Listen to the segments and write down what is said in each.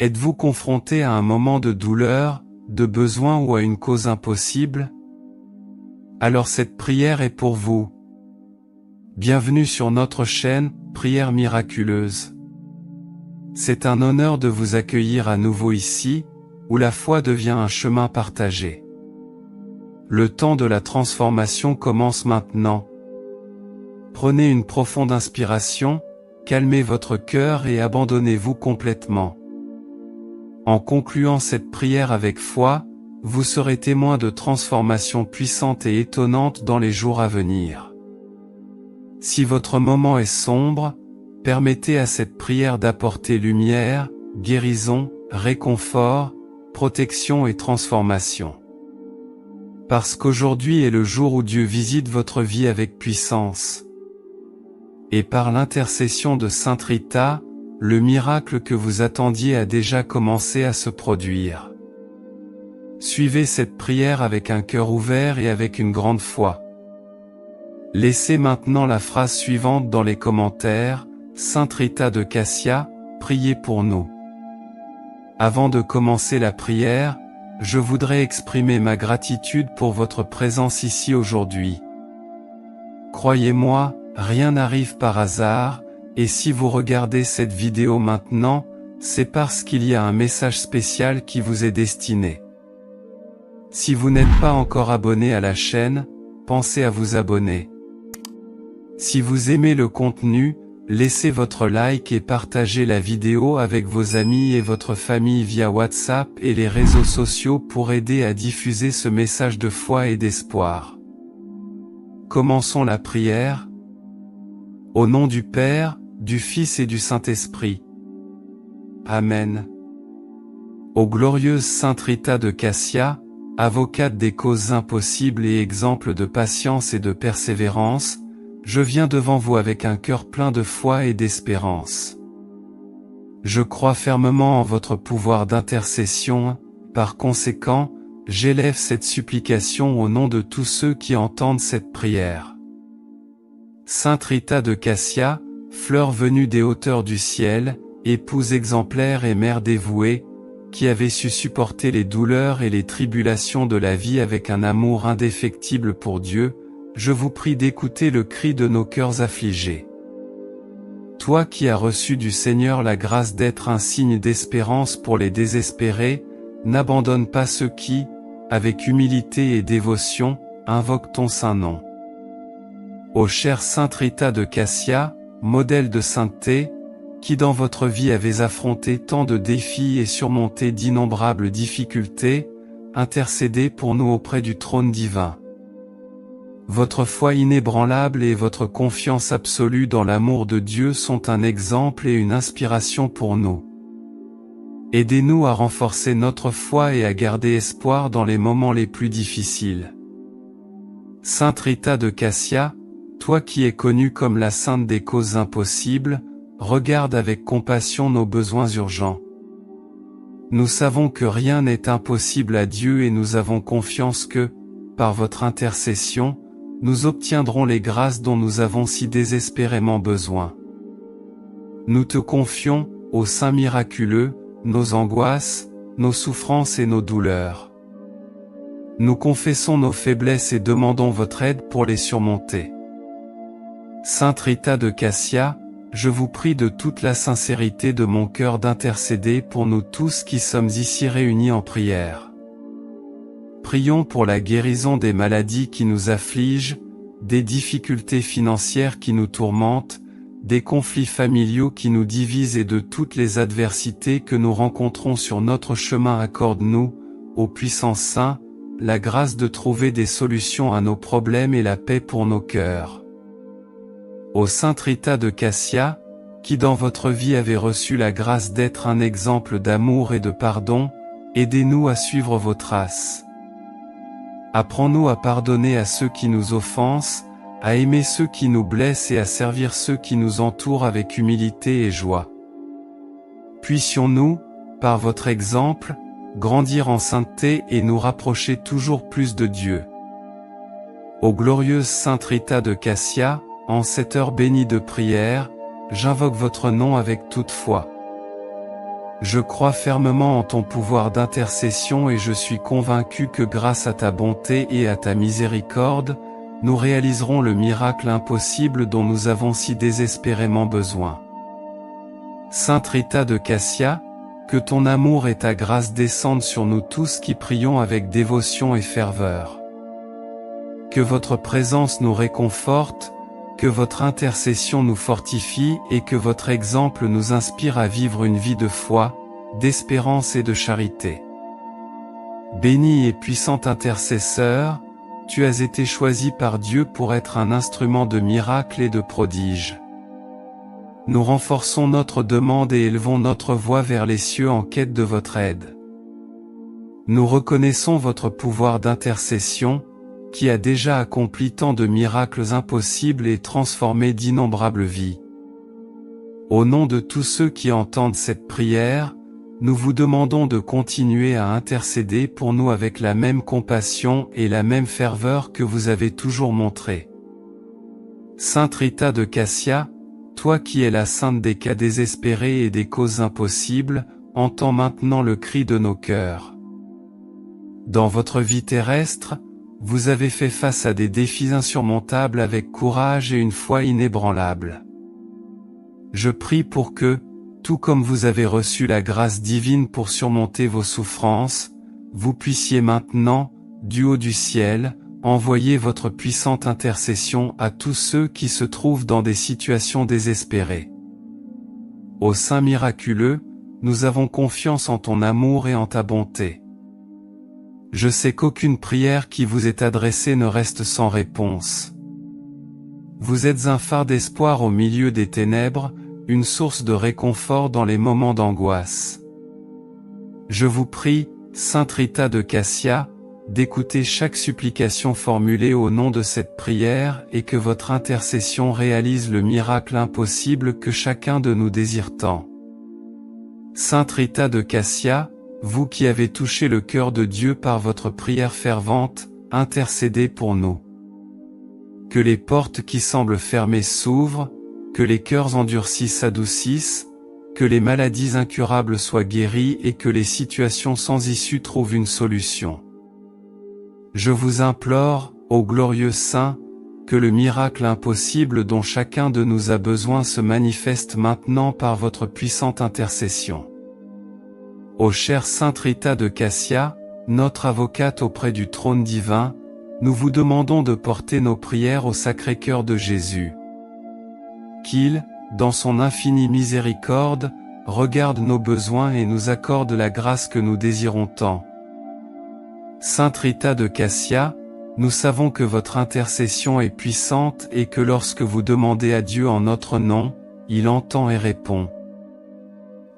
Êtes-vous confronté à un moment de douleur, de besoin ou à une cause impossible? Alors cette prière est pour vous. Bienvenue sur notre chaîne, Prières miraculeuses. C'est un honneur de vous accueillir à nouveau ici, où la foi devient un chemin partagé. Le temps de la transformation commence maintenant. Prenez une profonde inspiration, calmez votre cœur et abandonnez-vous complètement. En concluant cette prière avec foi, vous serez témoin de transformations puissantes et étonnantes dans les jours à venir. Si votre moment est sombre, permettez à cette prière d'apporter lumière, guérison, réconfort, protection et transformation. Parce qu'aujourd'hui est le jour où Dieu visite votre vie avec puissance. Et par l'intercession de Sainte Rita, le miracle que vous attendiez a déjà commencé à se produire. Suivez cette prière avec un cœur ouvert et avec une grande foi. Laissez maintenant la phrase suivante dans les commentaires: Sainte Rita de Cassia, priez pour nous. Avant de commencer la prière, je voudrais exprimer ma gratitude pour votre présence ici aujourd'hui. Croyez-moi, rien n'arrive par hasard, et si vous regardez cette vidéo maintenant, c'est parce qu'il y a un message spécial qui vous est destiné. Si vous n'êtes pas encore abonné à la chaîne, pensez à vous abonner. Si vous aimez le contenu, laissez votre like et partagez la vidéo avec vos amis et votre famille via WhatsApp et les réseaux sociaux pour aider à diffuser ce message de foi et d'espoir. Commençons la prière. Au nom du Père, du Fils et du Saint-Esprit. Amen. Ô glorieuse Sainte Rita de Cassia, avocate des causes impossibles et exemple de patience et de persévérance, je viens devant vous avec un cœur plein de foi et d'espérance. Je crois fermement en votre pouvoir d'intercession, par conséquent, j'élève cette supplication au nom de tous ceux qui entendent cette prière. Sainte Rita de Cassia, fleur venue des hauteurs du ciel, épouse exemplaire et mère dévouée, qui avait su supporter les douleurs et les tribulations de la vie avec un amour indéfectible pour Dieu, je vous prie d'écouter le cri de nos cœurs affligés. Toi qui as reçu du Seigneur la grâce d'être un signe d'espérance pour les désespérés, n'abandonne pas ceux qui, avec humilité et dévotion, invoquent ton saint nom. Ô chère Sainte Rita de Cassia, modèle de sainteté, qui dans votre vie avez affronté tant de défis et surmonté d'innombrables difficultés, intercédez pour nous auprès du trône divin. Votre foi inébranlable et votre confiance absolue dans l'amour de Dieu sont un exemple et une inspiration pour nous. Aidez-nous à renforcer notre foi et à garder espoir dans les moments les plus difficiles. Sainte Rita de Cassia, toi qui es connue comme la sainte des causes impossibles, regarde avec compassion nos besoins urgents. Nous savons que rien n'est impossible à Dieu et nous avons confiance que, par votre intercession, nous obtiendrons les grâces dont nous avons si désespérément besoin. Nous te confions, ô Saint miraculeux, nos angoisses, nos souffrances et nos douleurs. Nous confessons nos faiblesses et demandons votre aide pour les surmonter. Sainte Rita de Cassia, je vous prie de toute la sincérité de mon cœur d'intercéder pour nous tous qui sommes ici réunis en prière. Prions pour la guérison des maladies qui nous affligent, des difficultés financières qui nous tourmentent, des conflits familiaux qui nous divisent et de toutes les adversités que nous rencontrons sur notre chemin. Accorde-nous, ô puissant Saint, la grâce de trouver des solutions à nos problèmes et la paix pour nos cœurs. Ô Sainte Rita de Cassia, qui dans votre vie avez reçu la grâce d'être un exemple d'amour et de pardon, aidez-nous à suivre vos traces. Apprends-nous à pardonner à ceux qui nous offensent, à aimer ceux qui nous blessent et à servir ceux qui nous entourent avec humilité et joie. Puissions-nous, par votre exemple, grandir en sainteté et nous rapprocher toujours plus de Dieu. Ô glorieuse Sainte Rita de Cassia, en cette heure bénie de prière, j'invoque votre nom avec toute foi. Je crois fermement en ton pouvoir d'intercession et je suis convaincu que grâce à ta bonté et à ta miséricorde, nous réaliserons le miracle impossible dont nous avons si désespérément besoin. Sainte Rita de Cassia, que ton amour et ta grâce descendent sur nous tous qui prions avec dévotion et ferveur. Que votre présence nous réconforte, que votre intercession nous fortifie et que votre exemple nous inspire à vivre une vie de foi, d'espérance et de charité. Béni et puissant intercesseur, tu as été choisi par Dieu pour être un instrument de miracles et de prodiges. Nous renforçons notre demande et élevons notre voix vers les cieux en quête de votre aide. Nous reconnaissons votre pouvoir d'intercession, qui a déjà accompli tant de miracles impossibles et transformé d'innombrables vies. Au nom de tous ceux qui entendent cette prière, nous vous demandons de continuer à intercéder pour nous avec la même compassion et la même ferveur que vous avez toujours montrée. Sainte Rita de Cassia, toi qui es la sainte des cas désespérés et des causes impossibles, entends maintenant le cri de nos cœurs. Dans votre vie terrestre, vous avez fait face à des défis insurmontables avec courage et une foi inébranlable. Je prie pour que, tout comme vous avez reçu la grâce divine pour surmonter vos souffrances, vous puissiez maintenant, du haut du ciel, envoyer votre puissante intercession à tous ceux qui se trouvent dans des situations désespérées. Ô Saint miraculeux, nous avons confiance en ton amour et en ta bonté. Je sais qu'aucune prière qui vous est adressée ne reste sans réponse. Vous êtes un phare d'espoir au milieu des ténèbres, une source de réconfort dans les moments d'angoisse. Je vous prie, Sainte Rita de Cassia, d'écouter chaque supplication formulée au nom de cette prière et que votre intercession réalise le miracle impossible que chacun de nous désire tant. Sainte Rita de Cassia, vous qui avez touché le cœur de Dieu par votre prière fervente, intercédez pour nous. Que les portes qui semblent fermées s'ouvrent, que les cœurs endurcis s'adoucissent, que les maladies incurables soient guéries et que les situations sans issue trouvent une solution. Je vous implore, ô glorieux Saint, que le miracle impossible dont chacun de nous a besoin se manifeste maintenant par votre puissante intercession. Ô chère Sainte Rita de Cassia, notre avocate auprès du trône divin, nous vous demandons de porter nos prières au Sacré-Cœur de Jésus. Qu'il, dans son infinie miséricorde, regarde nos besoins et nous accorde la grâce que nous désirons tant. Sainte Rita de Cassia, nous savons que votre intercession est puissante et que lorsque vous demandez à Dieu en notre nom, il entend et répond.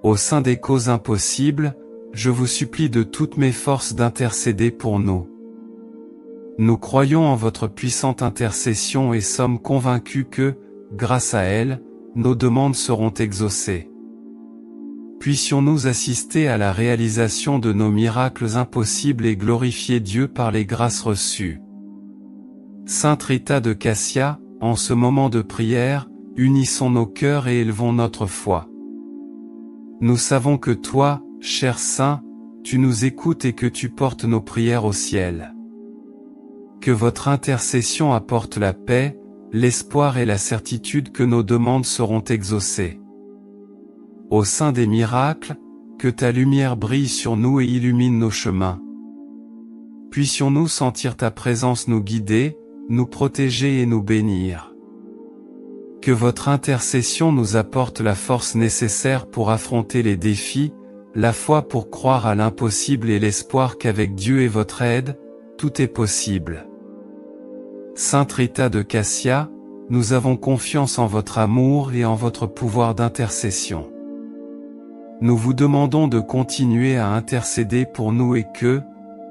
Au sein des causes impossibles, je vous supplie de toutes mes forces d'intercéder pour nous. Nous croyons en votre puissante intercession et sommes convaincus que, grâce à elle, nos demandes seront exaucées. Puissions-nous assister à la réalisation de nos miracles impossibles et glorifier Dieu par les grâces reçues. Sainte Rita de Cassia, en ce moment de prière, unissons nos cœurs et élevons notre foi. Nous savons que toi, cher Saint, tu nous écoutes et que tu portes nos prières au ciel. Que votre intercession apporte la paix, l'espoir et la certitude que nos demandes seront exaucées. Au sein des miracles, que ta lumière brille sur nous et illumine nos chemins. Puissions-nous sentir ta présence nous guider, nous protéger et nous bénir. Que votre intercession nous apporte la force nécessaire pour affronter les défis, la foi pour croire à l'impossible et l'espoir qu'avec Dieu et votre aide, tout est possible. Sainte Rita de Cassia, nous avons confiance en votre amour et en votre pouvoir d'intercession. Nous vous demandons de continuer à intercéder pour nous et que,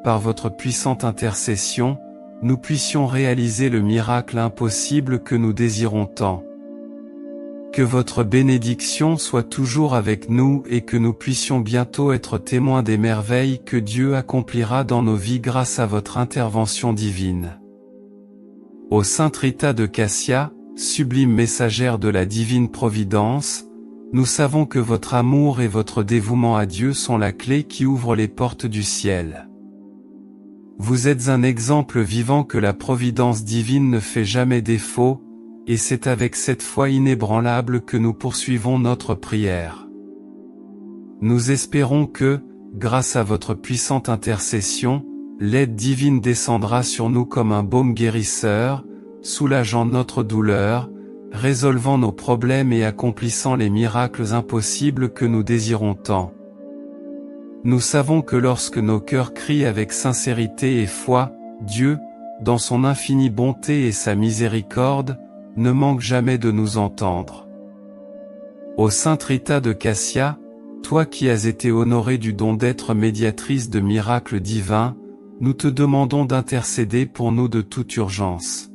par votre puissante intercession, nous puissions réaliser le miracle impossible que nous désirons tant. Que votre bénédiction soit toujours avec nous et que nous puissions bientôt être témoins des merveilles que Dieu accomplira dans nos vies grâce à votre intervention divine. Ô Sainte Rita de Cassia, sublime messagère de la divine providence, Nous savons que votre amour et votre dévouement à Dieu sont la clé qui ouvre les portes du ciel. Vous êtes un exemple vivant que la providence divine ne fait jamais défaut, et c'est avec cette foi inébranlable que nous poursuivons notre prière. Nous espérons que, grâce à votre puissante intercession, l'aide divine descendra sur nous comme un baume guérisseur, soulageant notre douleur, résolvant nos problèmes et accomplissant les miracles impossibles que nous désirons tant. Nous savons que lorsque nos cœurs crient avec sincérité et foi, Dieu, dans son infinie bonté et sa miséricorde, ne manque jamais de nous entendre. Ô Sainte Rita de Cassia, toi qui as été honorée du don d'être médiatrice de miracles divins, nous te demandons d'intercéder pour nous de toute urgence.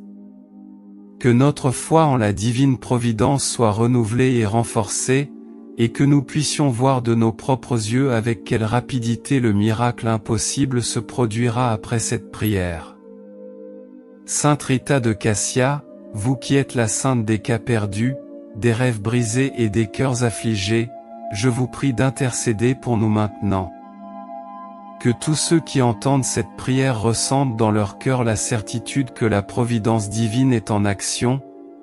Que notre foi en la divine providence soit renouvelée et renforcée, et que nous puissions voir de nos propres yeux avec quelle rapidité le miracle impossible se produira après cette prière. Sainte Rita de Cassia, vous qui êtes la sainte des cas perdus, des rêves brisés et des cœurs affligés, je vous prie d'intercéder pour nous maintenant. Que tous ceux qui entendent cette prière ressentent dans leur cœur la certitude que la providence divine est en action,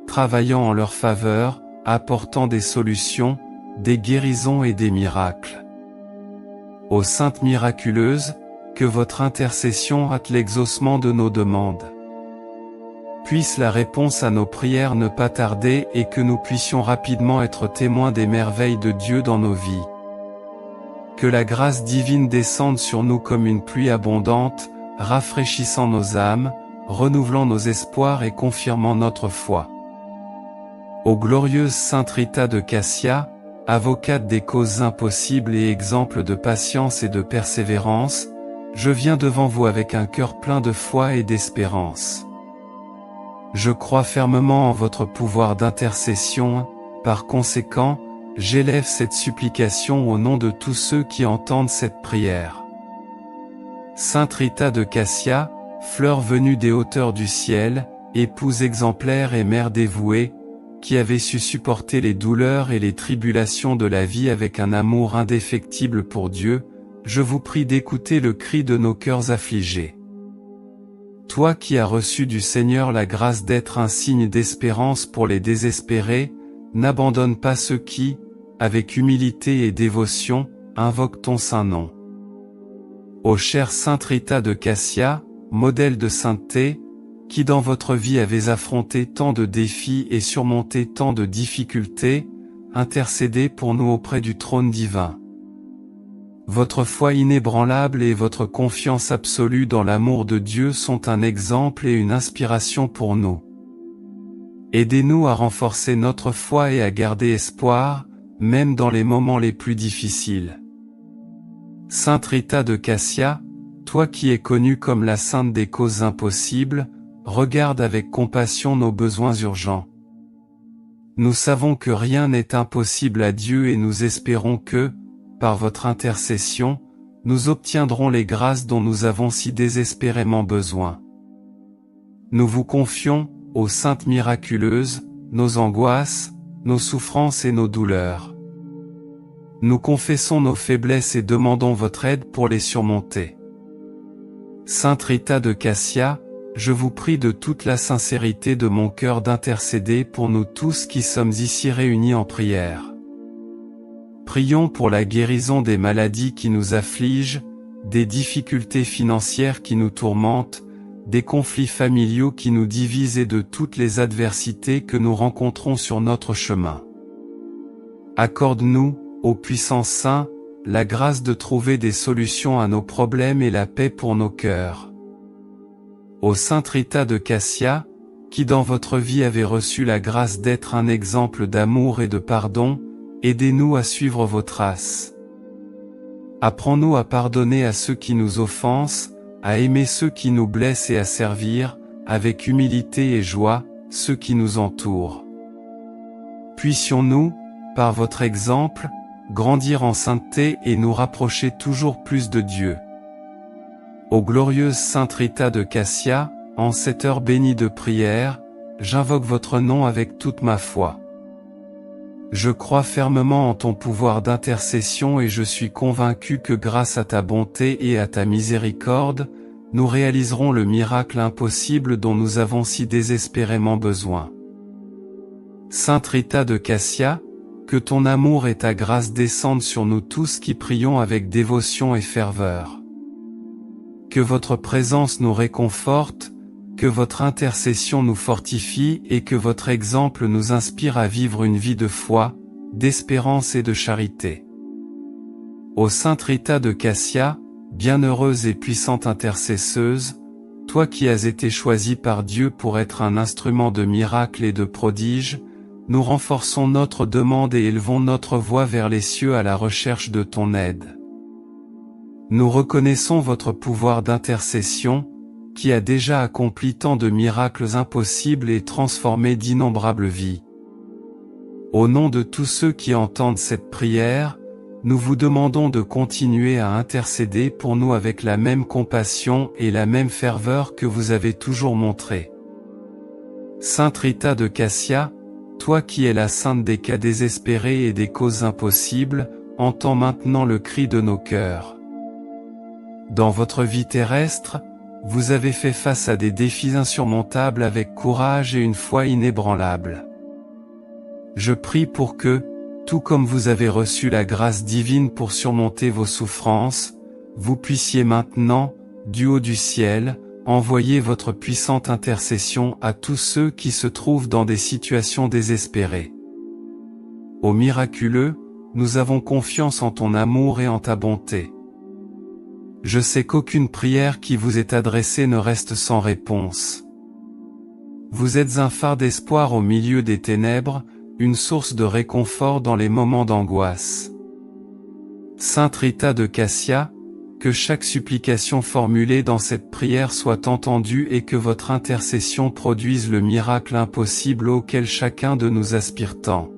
travaillant en leur faveur, apportant des solutions, des guérisons et des miracles. Ô Sainte miraculeuse, que votre intercession hâte l'exaucement de nos demandes. Puisse la réponse à nos prières ne pas tarder et que nous puissions rapidement être témoins des merveilles de Dieu dans nos vies. Que la grâce divine descende sur nous comme une pluie abondante, rafraîchissant nos âmes, renouvelant nos espoirs et confirmant notre foi. Ô glorieuse Sainte Rita de Cassia, avocate des causes impossibles et exemple de patience et de persévérance, je viens devant vous avec un cœur plein de foi et d'espérance. Je crois fermement en votre pouvoir d'intercession, par conséquent, j'élève cette supplication au nom de tous ceux qui entendent cette prière. Sainte Rita de Cassia, fleur venue des hauteurs du ciel, épouse exemplaire et mère dévouée, qui avait su supporter les douleurs et les tribulations de la vie avec un amour indéfectible pour Dieu, je vous prie d'écouter le cri de nos cœurs affligés. Toi qui as reçu du Seigneur la grâce d'être un signe d'espérance pour les désespérés, n'abandonne pas ceux qui, avec humilité et dévotion, invoquent ton saint nom. Ô chère Sainte Rita de Cassia, modèle de sainteté, qui dans votre vie avez affronté tant de défis et surmonté tant de difficultés, intercédez pour nous auprès du trône divin. Votre foi inébranlable et votre confiance absolue dans l'amour de Dieu sont un exemple et une inspiration pour nous. Aidez-nous à renforcer notre foi et à garder espoir, même dans les moments les plus difficiles. Sainte Rita de Cassia, toi qui es connue comme la sainte des causes impossibles, regarde avec compassion nos besoins urgents. Nous savons que rien n'est impossible à Dieu et nous espérons que, par votre intercession, nous obtiendrons les grâces dont nous avons si désespérément besoin. Nous vous confions, ô Sainte miraculeuse, nos angoisses, nos souffrances et nos douleurs. Nous confessons nos faiblesses et demandons votre aide pour les surmonter. Sainte Rita de Cassia, je vous prie de toute la sincérité de mon cœur d'intercéder pour nous tous qui sommes ici réunis en prière. Prions pour la guérison des maladies qui nous affligent, des difficultés financières qui nous tourmentent, des conflits familiaux qui nous divisent et de toutes les adversités que nous rencontrons sur notre chemin. Accorde-nous, ô puissant Saint, la grâce de trouver des solutions à nos problèmes et la paix pour nos cœurs. Ô Sainte Rita de Cassia, qui dans votre vie avez reçu la grâce d'être un exemple d'amour et de pardon, aidez-nous à suivre vos traces. Apprends-nous à pardonner à ceux qui nous offensent, à aimer ceux qui nous blessent et à servir, avec humilité et joie, ceux qui nous entourent. Puissions-nous, par votre exemple, grandir en sainteté et nous rapprocher toujours plus de Dieu. Ô glorieuse Sainte Rita de Cassia, en cette heure bénie de prière, j'invoque votre nom avec toute ma foi. Je crois fermement en ton pouvoir d'intercession et je suis convaincu que grâce à ta bonté et à ta miséricorde, nous réaliserons le miracle impossible dont nous avons si désespérément besoin. Sainte Rita de Cassia, que ton amour et ta grâce descendent sur nous tous qui prions avec dévotion et ferveur. Que votre présence nous réconforte, que votre intercession nous fortifie et que votre exemple nous inspire à vivre une vie de foi, d'espérance et de charité. Ô Sainte Rita de Cassia, bienheureuse et puissante intercesseuse, toi qui as été choisie par Dieu pour être un instrument de miracles et de prodiges, nous renforçons notre demande et élevons notre voix vers les cieux à la recherche de ton aide. Nous reconnaissons votre pouvoir d'intercession, qui a déjà accompli tant de miracles impossibles et transformé d'innombrables vies. Au nom de tous ceux qui entendent cette prière, nous vous demandons de continuer à intercéder pour nous avec la même compassion et la même ferveur que vous avez toujours montrée. Sainte Rita de Cassia, toi qui es la sainte des cas désespérés et des causes impossibles, entends maintenant le cri de nos cœurs. Dans votre vie terrestre, vous avez fait face à des défis insurmontables avec courage et une foi inébranlable. Je prie pour que, tout comme vous avez reçu la grâce divine pour surmonter vos souffrances, vous puissiez maintenant, du haut du ciel, envoyer votre puissante intercession à tous ceux qui se trouvent dans des situations désespérées. Ô miraculeux, nous avons confiance en ton amour et en ta bonté. Je sais qu'aucune prière qui vous est adressée ne reste sans réponse. Vous êtes un phare d'espoir au milieu des ténèbres, une source de réconfort dans les moments d'angoisse. Sainte Rita de Cassia, que chaque supplication formulée dans cette prière soit entendue et que votre intercession produise le miracle impossible auquel chacun de nous aspire tant.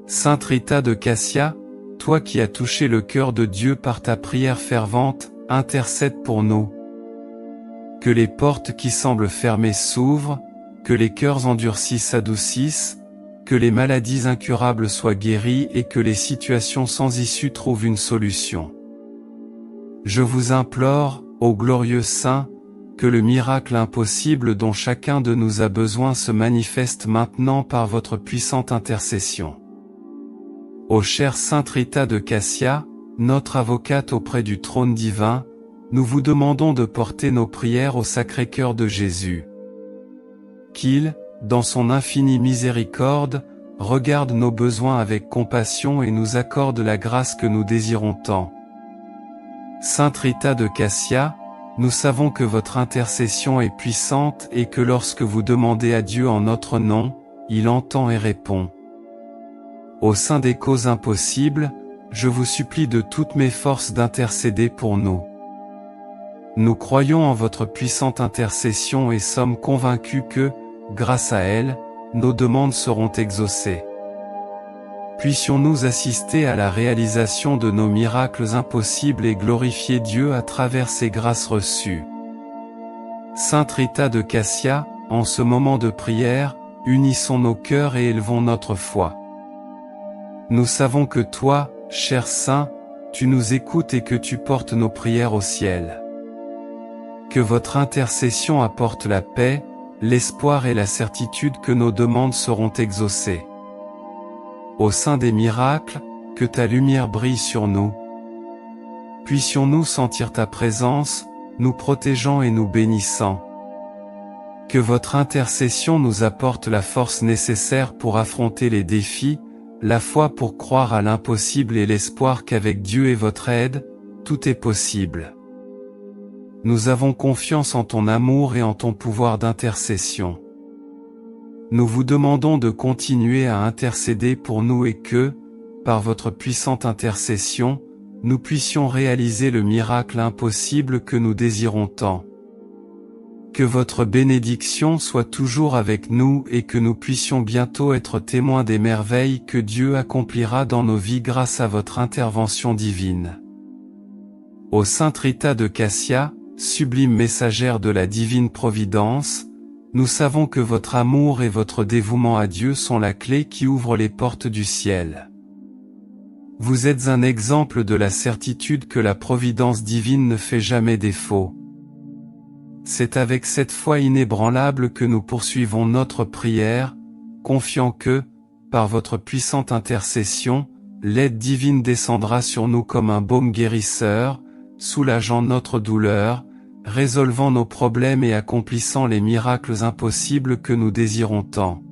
Sainte Rita de Cassia, toi qui as touché le cœur de Dieu par ta prière fervente, intercède pour nous. Que les portes qui semblent fermées s'ouvrent, que les cœurs endurcis s'adoucissent, que les maladies incurables soient guéries et que les situations sans issue trouvent une solution. Je vous implore, ô glorieux saint, que le miracle impossible dont chacun de nous a besoin se manifeste maintenant par votre puissante intercession. Ô chère Sainte Rita de Cassia, notre avocate auprès du trône divin, nous vous demandons de porter nos prières au Sacré-Cœur de Jésus. Qu'il, dans son infinie miséricorde, regarde nos besoins avec compassion et nous accorde la grâce que nous désirons tant. Sainte Rita de Cassia, nous savons que votre intercession est puissante et que lorsque vous demandez à Dieu en notre nom, il entend et répond. Au sein des causes impossibles, je vous supplie de toutes mes forces d'intercéder pour nous. Nous croyons en votre puissante intercession et sommes convaincus que, grâce à elle, nos demandes seront exaucées. Puissions-nous assister à la réalisation de nos miracles impossibles et glorifier Dieu à travers ces grâces reçues. Sainte Rita de Cassia, en ce moment de prière, unissons nos cœurs et élevons notre foi. Nous savons que toi, cher Saint, tu nous écoutes et que tu portes nos prières au ciel. Que votre intercession apporte la paix, l'espoir et la certitude que nos demandes seront exaucées. Au sein des miracles, que ta lumière brille sur nous. Puissions-nous sentir ta présence, nous protégeant et nous bénissant. Que votre intercession nous apporte la force nécessaire pour affronter les défis, la foi pour croire à l'impossible et l'espoir qu'avec Dieu et votre aide, tout est possible. Nous avons confiance en ton amour et en ton pouvoir d'intercession. Nous vous demandons de continuer à intercéder pour nous et que, par votre puissante intercession, nous puissions réaliser le miracle impossible que nous désirons tant. Que votre bénédiction soit toujours avec nous et que nous puissions bientôt être témoins des merveilles que Dieu accomplira dans nos vies grâce à votre intervention divine. Ô Sainte Rita de Cassia, sublime messagère de la divine providence, Nous savons que votre amour et votre dévouement à Dieu sont la clé qui ouvre les portes du ciel. Vous êtes un exemple de la certitude que la providence divine ne fait jamais défaut. C'est avec cette foi inébranlable que nous poursuivons notre prière, confiant que, par votre puissante intercession, l'aide divine descendra sur nous comme un baume guérisseur, soulageant notre douleur, résolvant nos problèmes et accomplissant les miracles impossibles que nous désirons tant.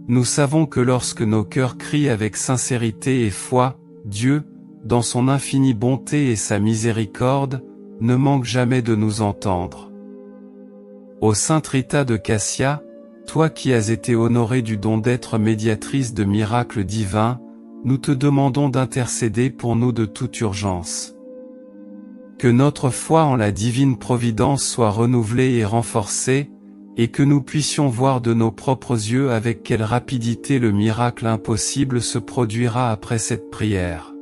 Nous savons que lorsque nos cœurs crient avec sincérité et foi, Dieu, dans son infinie bonté et sa miséricorde, ne manque jamais de nous entendre. Ô Sainte Rita de Cassia, toi qui as été honorée du don d'être médiatrice de miracles divins, nous te demandons d'intercéder pour nous de toute urgence. Que notre foi en la divine providence soit renouvelée et renforcée, et que nous puissions voir de nos propres yeux avec quelle rapidité le miracle impossible se produira après cette prière.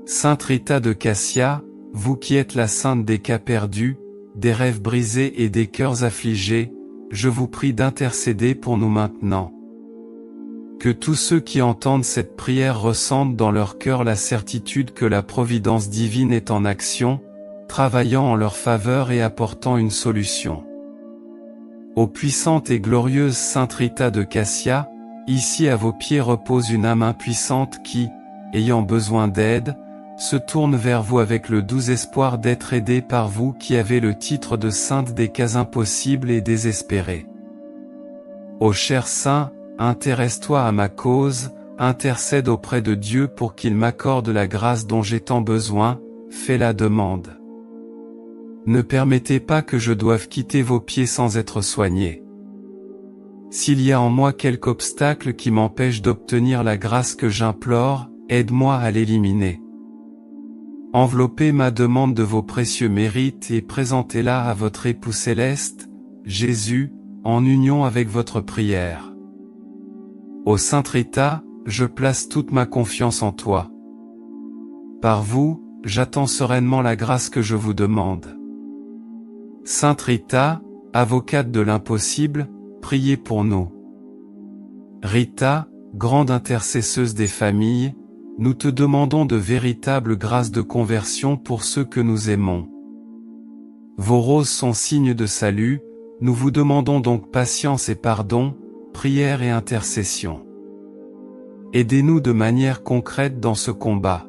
Sainte Rita de Cassia, vous qui êtes la sainte des cas perdus, des rêves brisés et des cœurs affligés, je vous prie d'intercéder pour nous maintenant. Que tous ceux qui entendent cette prière ressentent dans leur cœur la certitude que la providence divine est en action, travaillant en leur faveur et apportant une solution. Ô puissante et glorieuse Sainte Rita de Cassia, ici à vos pieds repose une âme impuissante qui, ayant besoin d'aide, se tourne vers vous avec le doux espoir d'être aidée par vous qui avez le titre de sainte des cas impossibles et désespérés. Ô cher saint, intéresse-toi à ma cause, intercède auprès de Dieu pour qu'il m'accorde la grâce dont j'ai tant besoin, fais la demande. Ne permettez pas que je doive quitter vos pieds sans être soigné. S'il y a en moi quelque obstacle qui m'empêche d'obtenir la grâce que j'implore, aide-moi à l'éliminer. Enveloppez ma demande de vos précieux mérites et présentez-la à votre époux céleste, Jésus, en union avec votre prière. Ô Sainte Rita, je place toute ma confiance en toi. Par vous, j'attends sereinement la grâce que je vous demande. Sainte Rita, avocate de l'impossible, priez pour nous. Rita, grande intercesseuse des familles, nous te demandons de véritables grâces de conversion pour ceux que nous aimons. Vos roses sont signes de salut, nous vous demandons donc patience et pardon, prière et intercession. Aidez-nous de manière concrète dans ce combat.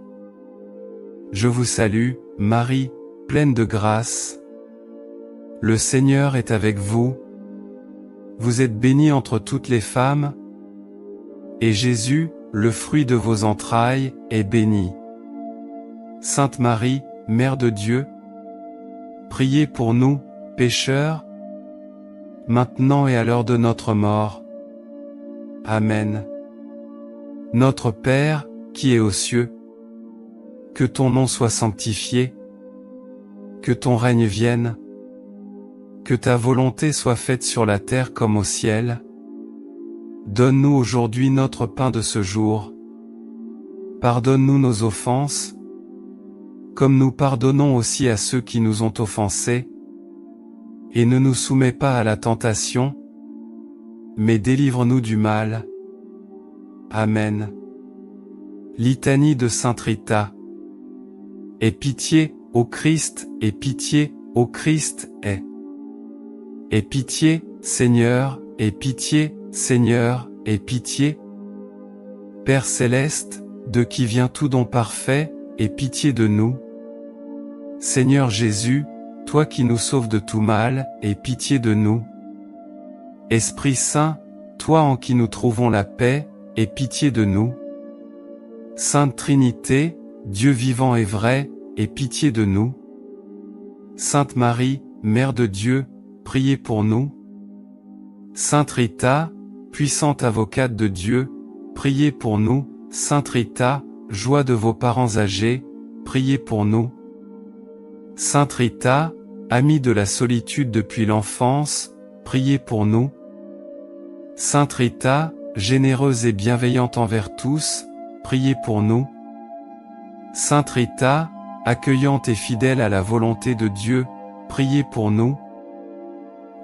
Je vous salue, Marie, pleine de grâce. Le Seigneur est avec vous. Vous êtes bénie entre toutes les femmes, et Jésus, le fruit de vos entrailles, est béni. Sainte Marie, Mère de Dieu, priez pour nous, pécheurs, maintenant et à l'heure de notre mort. Amen. Notre Père, qui es aux cieux, que ton nom soit sanctifié, que ton règne vienne, que ta volonté soit faite sur la terre comme au ciel. Donne-nous aujourd'hui notre pain de ce jour. Pardonne-nous nos offenses, comme nous pardonnons aussi à ceux qui nous ont offensés. Et ne nous soumets pas à la tentation, mais délivre-nous du mal. Amen. Litanie de Sainte Rita. Aie pitié, ô Christ, aie pitié, ô Christ, aie. Aie pitié, Seigneur, aie pitié, Seigneur, aie pitié. Père céleste, de qui vient tout don parfait, aie pitié de nous. Seigneur Jésus, toi qui nous sauves de tout mal, aie pitié de nous. Esprit Saint, toi en qui nous trouvons la paix, aie pitié de nous. Sainte Trinité, Dieu vivant et vrai, aie pitié de nous. Sainte Marie, Mère de Dieu, priez pour nous. Sainte Rita, puissante avocate de Dieu, priez pour nous. Sainte Rita, joie de vos parents âgés, priez pour nous. Sainte Rita, amie de la solitude depuis l'enfance, priez pour nous. Sainte Rita, généreuse et bienveillante envers tous, priez pour nous. Sainte Rita, accueillante et fidèle à la volonté de Dieu, priez pour nous.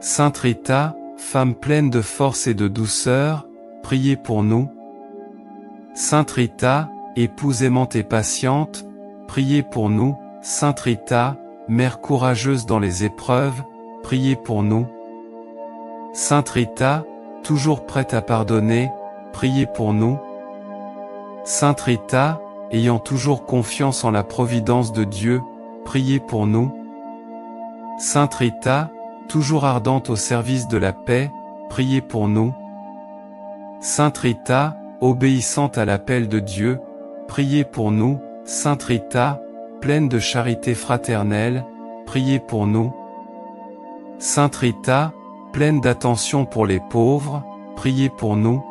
Sainte Rita, femme pleine de force et de douceur, priez pour nous. Sainte Rita, épouse aimante et patiente, priez pour nous. Sainte Rita, mère courageuse dans les épreuves, priez pour nous. Sainte Rita, toujours prête à pardonner, priez pour nous. Sainte Rita, ayant toujours confiance en la providence de Dieu, priez pour nous. Sainte Rita, toujours ardente au service de la paix, priez pour nous. Sainte Rita, obéissante à l'appel de Dieu, priez pour nous. Sainte Rita, pleine de charité fraternelle, priez pour nous. Sainte Rita, pleine d'attention pour les pauvres, priez pour nous.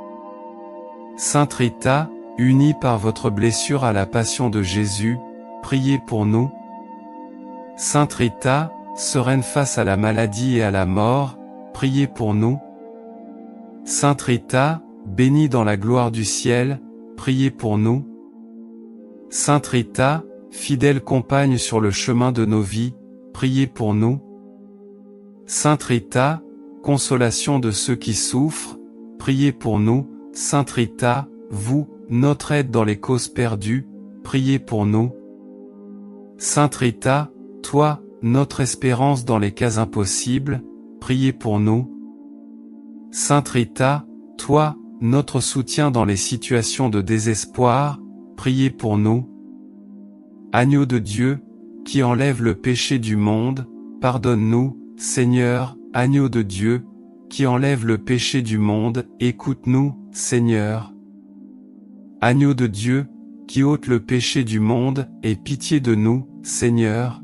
Sainte Rita, unie par votre blessure à la passion de Jésus, priez pour nous. Sainte Rita, sereine face à la maladie et à la mort, priez pour nous. Sainte Rita, bénie dans la gloire du ciel, priez pour nous. Sainte Rita, fidèle compagne sur le chemin de nos vies, priez pour nous. Sainte Rita, consolation de ceux qui souffrent, priez pour nous. Sainte Rita, vous, notre aide dans les causes perdues, priez pour nous. Sainte Rita, toi, notre espérance dans les cas impossibles, priez pour nous. Sainte Rita, toi, notre soutien dans les situations de désespoir, priez pour nous. Agneau de Dieu, qui enlève le péché du monde, pardonne-nous, Seigneur. Agneau de Dieu, qui enlève le péché du monde, écoute-nous, Seigneur. Agneau de Dieu, qui ôte le péché du monde, aie pitié de nous, Seigneur.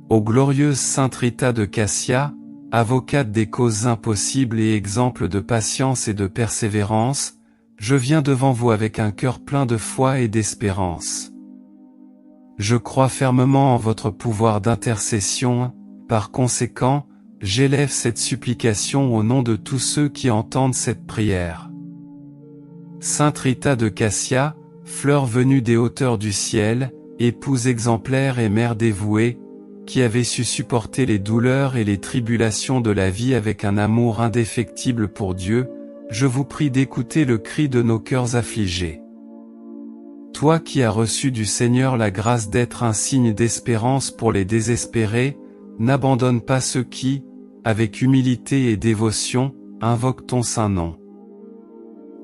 Ô glorieuse Sainte Rita de Cassia, avocate des causes impossibles et exemple de patience et de persévérance, je viens devant vous avec un cœur plein de foi et d'espérance. Je crois fermement en votre pouvoir d'intercession, par conséquent, j'élève cette supplication au nom de tous ceux qui entendent cette prière. Sainte Rita de Cassia, fleur venue des hauteurs du ciel, épouse exemplaire et mère dévouée, qui avait su supporter les douleurs et les tribulations de la vie avec un amour indéfectible pour Dieu, je vous prie d'écouter le cri de nos cœurs affligés. Toi qui as reçu du Seigneur la grâce d'être un signe d'espérance pour les désespérés, n'abandonne pas ceux qui, avec humilité et dévotion, invoquent ton saint nom.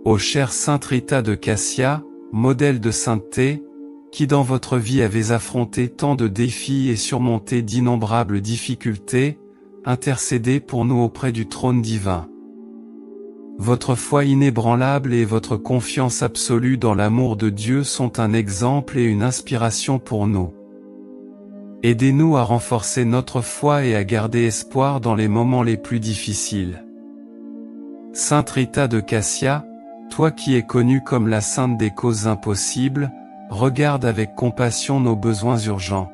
Ô chère Sainte Rita de Cassia, modèle de sainteté, qui dans votre vie avez affronté tant de défis et surmonté d'innombrables difficultés, intercédez pour nous auprès du trône divin. Votre foi inébranlable et votre confiance absolue dans l'amour de Dieu sont un exemple et une inspiration pour nous. Aidez-nous à renforcer notre foi et à garder espoir dans les moments les plus difficiles. Sainte Rita de Cassia, toi qui es connue comme la sainte des causes impossibles, regarde avec compassion nos besoins urgents.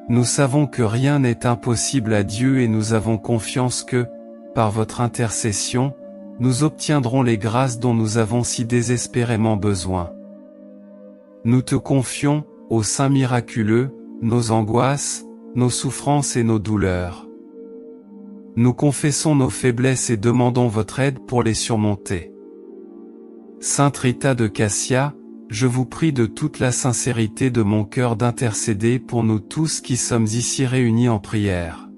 Nous savons que rien n'est impossible à Dieu et nous avons confiance que, par votre intercession, nous obtiendrons les grâces dont nous avons si désespérément besoin. Nous te confions, ô Saint miraculeux, nos angoisses, nos souffrances et nos douleurs. Nous confessons nos faiblesses et demandons votre aide pour les surmonter. Sainte Rita de Cassia, je vous prie de toute la sincérité de mon cœur d'intercéder pour nous tous qui sommes ici réunis en prière.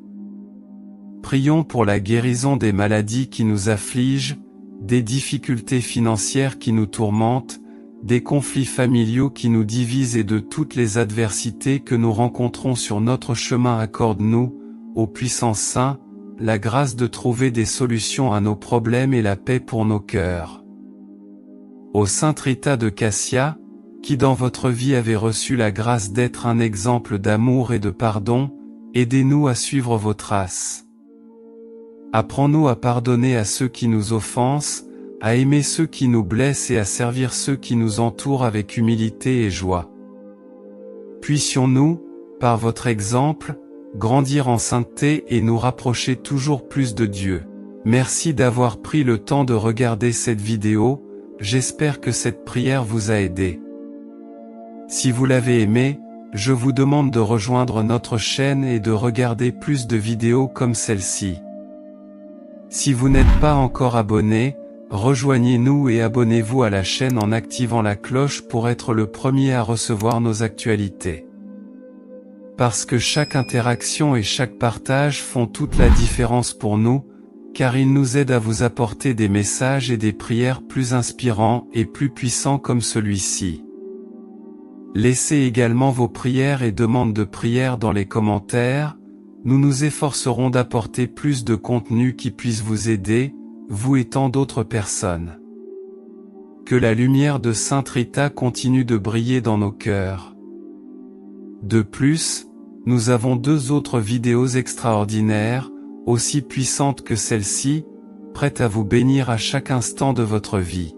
Prions pour la guérison des maladies qui nous affligent, des difficultés financières qui nous tourmentent, des conflits familiaux qui nous divisent et de toutes les adversités que nous rencontrons sur notre chemin. Accorde-nous, ô puissant Saint, la grâce de trouver des solutions à nos problèmes et la paix pour nos cœurs. Ô Sainte Rita de Cassia, qui dans votre vie avez reçu la grâce d'être un exemple d'amour et de pardon, aidez-nous à suivre vos traces. Apprends-nous à pardonner à ceux qui nous offensent, à aimer ceux qui nous blessent et à servir ceux qui nous entourent avec humilité et joie. Puissions-nous, par votre exemple, grandir en sainteté et nous rapprocher toujours plus de Dieu. Merci d'avoir pris le temps de regarder cette vidéo, j'espère que cette prière vous a aidé. Si vous l'avez aimé, je vous demande de rejoindre notre chaîne et de regarder plus de vidéos comme celle-ci. Si vous n'êtes pas encore abonné, rejoignez-nous et abonnez-vous à la chaîne en activant la cloche pour être le premier à recevoir nos actualités. Parce que chaque interaction et chaque partage font toute la différence pour nous, car ils nous aident à vous apporter des messages et des prières plus inspirants et plus puissants comme celui-ci. Laissez également vos prières et demandes de prière dans les commentaires, nous nous efforcerons d'apporter plus de contenu qui puisse vous aider, vous et tant d'autres personnes. Que la lumière de Sainte Rita continue de briller dans nos cœurs. De plus, nous avons 2 autres vidéos extraordinaires, aussi puissantes que celle-ci, prêtes à vous bénir à chaque instant de votre vie.